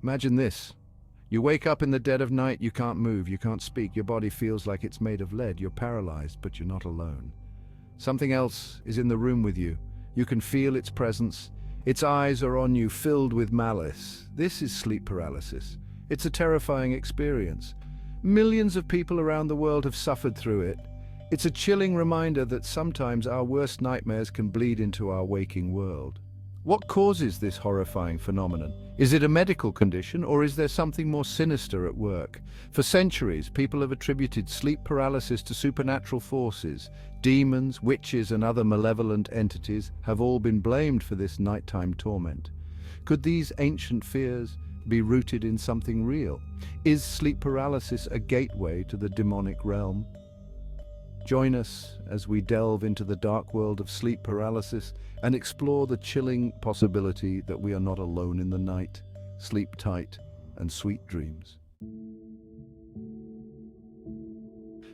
Imagine this. You wake up in the dead of night, you can't move, you can't speak, your body feels like it's made of lead, you're paralyzed, but you're not alone. Something else is in the room with you. You can feel its presence. Its eyes are on you, filled with malice. This is sleep paralysis. It's a terrifying experience. Millions of people around the world have suffered through it. It's a chilling reminder that sometimes our worst nightmares can bleed into our waking world. What causes this horrifying phenomenon? Is it a medical condition, or is there something more sinister at work? For centuries, people have attributed sleep paralysis to supernatural forces. Demons, witches, and other malevolent entities have all been blamed for this nighttime torment. Could these ancient fears be rooted in something real? Is sleep paralysis a gateway to the demonic realm? Join us as we delve into the dark world of sleep paralysis and explore the chilling possibility that we are not alone in the night. Sleep tight and sweet dreams.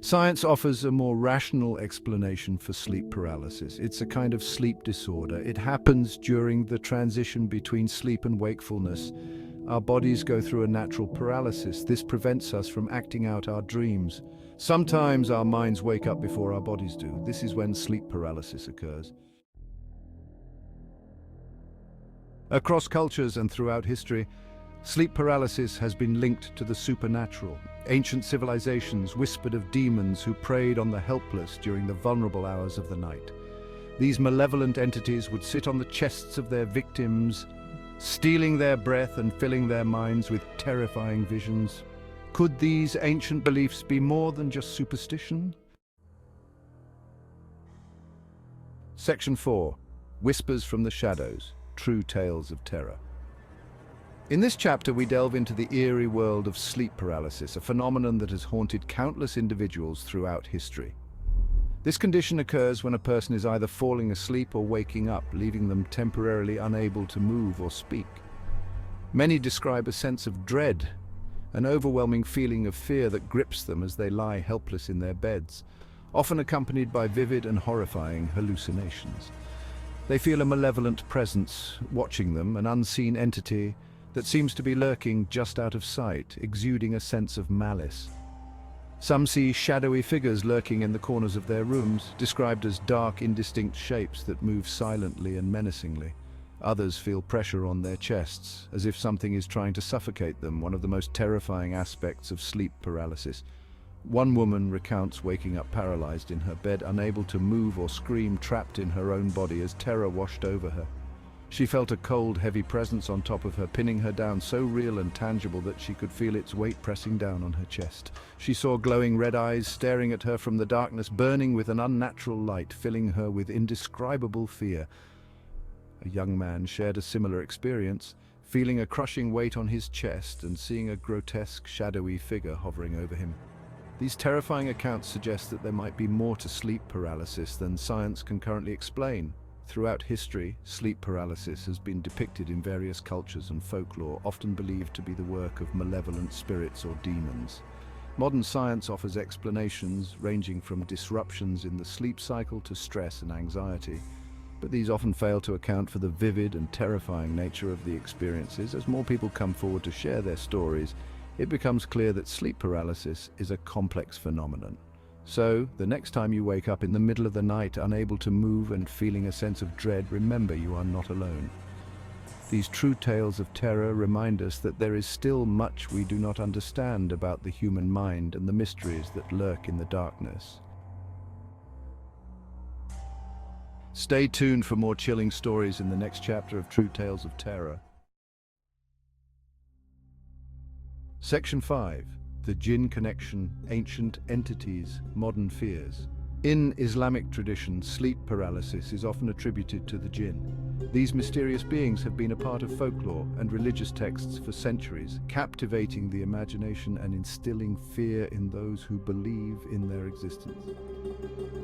Science offers a more rational explanation for sleep paralysis. It's a kind of sleep disorder. It happens during the transition between sleep and wakefulness. Our bodies go through a natural paralysis. This prevents us from acting out our dreams. Sometimes our minds wake up before our bodies do. This is when sleep paralysis occurs. Across cultures and throughout history, sleep paralysis has been linked to the supernatural. Ancient civilizations whispered of demons who preyed on the helpless during the vulnerable hours of the night. These malevolent entities would sit on the chests of their victims, stealing their breath and filling their minds with terrifying visions. Could these ancient beliefs be more than just superstition? Section 4. Whispers from the Shadows. True Tales of Terror. In this chapter, we delve into the eerie world of sleep paralysis, a phenomenon that has haunted countless individuals throughout history. This condition occurs when a person is either falling asleep or waking up, leaving them temporarily unable to move or speak. Many describe a sense of dread, an overwhelming feeling of fear that grips them as they lie helpless in their beds, often accompanied by vivid and horrifying hallucinations. They feel a malevolent presence watching them, an unseen entity that seems to be lurking just out of sight, exuding a sense of malice. Some see shadowy figures lurking in the corners of their rooms, described as dark, indistinct shapes that move silently and menacingly. Others feel pressure on their chests, as if something is trying to suffocate them, one of the most terrifying aspects of sleep paralysis. One woman recounts waking up paralyzed in her bed, unable to move or scream, trapped in her own body as terror washed over her. She felt a cold, heavy presence on top of her, pinning her down, so real and tangible that she could feel its weight pressing down on her chest. She saw glowing red eyes staring at her from the darkness, burning with an unnatural light, filling her with indescribable fear. A young man shared a similar experience, feeling a crushing weight on his chest and seeing a grotesque, shadowy figure hovering over him. These terrifying accounts suggest that there might be more to sleep paralysis than science can currently explain. Throughout history, sleep paralysis has been depicted in various cultures and folklore, often believed to be the work of malevolent spirits or demons. Modern science offers explanations ranging from disruptions in the sleep cycle to stress and anxiety, but these often fail to account for the vivid and terrifying nature of the experiences. As more people come forward to share their stories, it becomes clear that sleep paralysis is a complex phenomenon. So, the next time you wake up in the middle of the night, unable to move and feeling a sense of dread, remember you are not alone. These true tales of terror remind us that there is still much we do not understand about the human mind and the mysteries that lurk in the darkness. Stay tuned for more chilling stories in the next chapter of True Tales of Terror. Section 5. The Jinn Connection, Ancient Entities, Modern Fears. In Islamic tradition, sleep paralysis is often attributed to the jinn. These mysterious beings have been a part of folklore and religious texts for centuries, captivating the imagination and instilling fear in those who believe in their existence.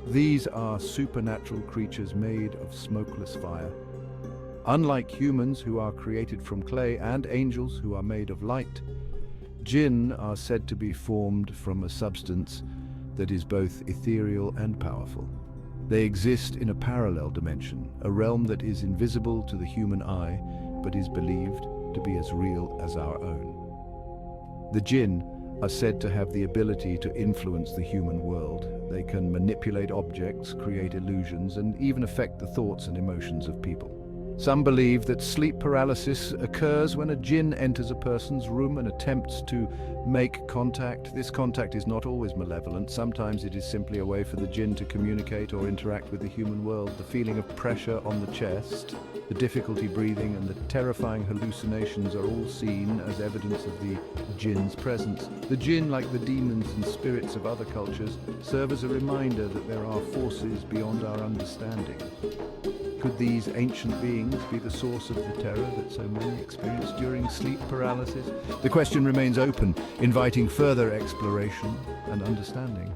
These are supernatural creatures made of smokeless fire. Unlike humans, who are created from clay, and angels, who are made of light, jinn are said to be formed from a substance that is both ethereal and powerful. They exist in a parallel dimension, a realm that is invisible to the human eye, but is believed to be as real as our own. The jinn are said to have the ability to influence the human world. They can manipulate objects, create illusions, and even affect the thoughts and emotions of people. Some believe that sleep paralysis occurs when a jinn enters a person's room and attempts to make contact. This contact is not always malevolent. Sometimes it is simply a way for the jinn to communicate or interact with the human world. The feeling of pressure on the chest, the difficulty breathing, and the terrifying hallucinations are all seen as evidence of the jinn's presence. The jinn, like the demons and spirits of other cultures, serve as a reminder that there are forces beyond our understanding. Could these ancient beings be the source of the terror that so many experience during sleep paralysis? The question remains open, inviting further exploration and understanding.